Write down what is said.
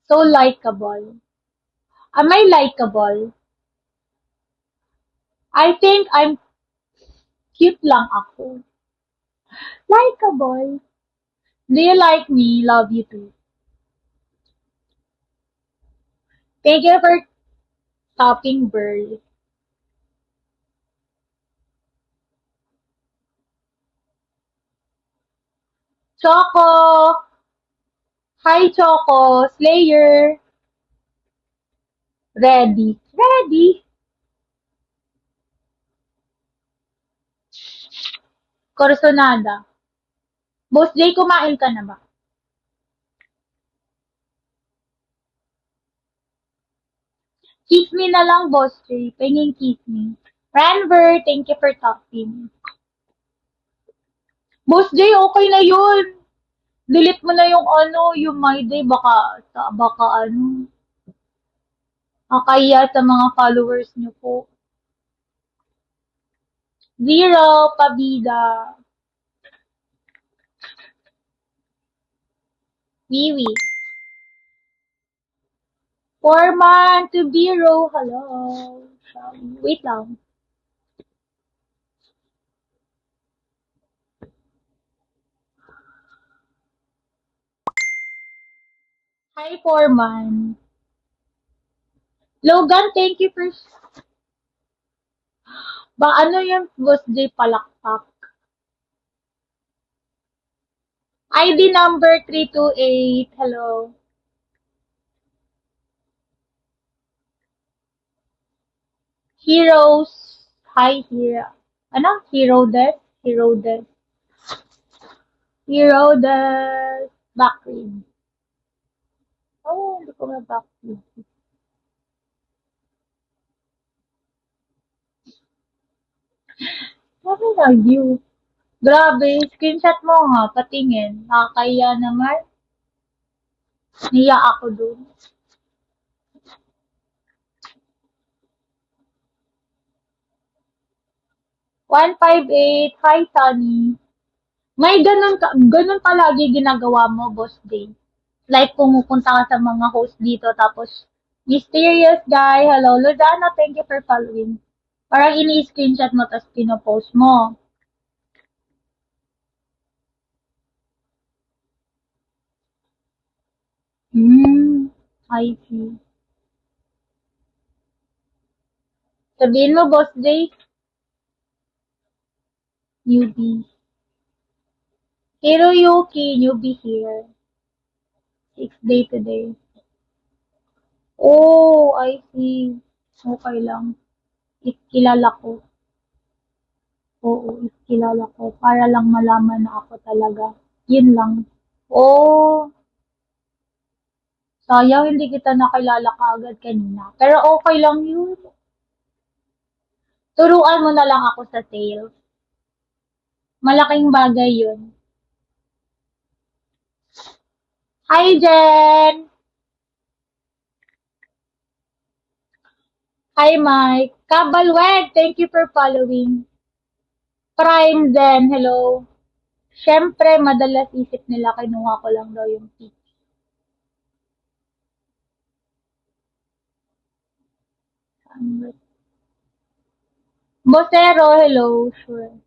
So likable. Am I likable? I think I'm cute lang ako. Likable. Do you like me? Love you too. Thank you for topping Burl. Choco! Hi, Choco! Slayer! Ready. Ready. Corazonada. Boss Jay, kumain ka na ba? Kiss me na lang, Boss Jay. Penging kiss me. Ranver, thank you for topping. Boss Jay, okay na yun. Delete mo na yung ano, yung my day. Baka ano, akaya sa mga followers niyo po. Zero, pabida. Wiwi. Foreman to Biro. Hello. Wait lang. Hi, Foreman. Logan, thank you for... Ba, ano yung Boss J palakpak? ID number 328. Hello. Heroes. Hi, Hero. Ano? Hero Death? Hero Death. Hero Death. Backread. Oh, hindi ko ma-backread. Sabi na, view. Grabe, screenshot mo nga, patingin. Nakakaya naman. Niya ako dun. 158. Hi, Sunny. May ganun palagi ginagawa mo, Boss Day. Like, pumupunta ka sa mga host dito, tapos, mysterious guy, hello, Lozana, thank you for following. Parang ini-screenshot mo, tapos pinopost mo. I see. Sabihin mo, Boss Day, newbie. Hiroyuki, newbie here. 6 day today. Oh, I see. Okay lang. Ikilala ko. Oo, ikilala ko. Para lang malaman na ako talaga. Yun lang. Oh, sayang hindi kita nakilala kaagad kanina. Pero okay lang yun. Turuan mo na lang ako sa sales. Malaking bagay yun. Hi, Jen! Hi, Mike. Kabalweg, thank you for following. Prime Jen, hello. Siyempre, madalas isip nila kinuha ko lang daw yung pic. Bosero, hello. Sure.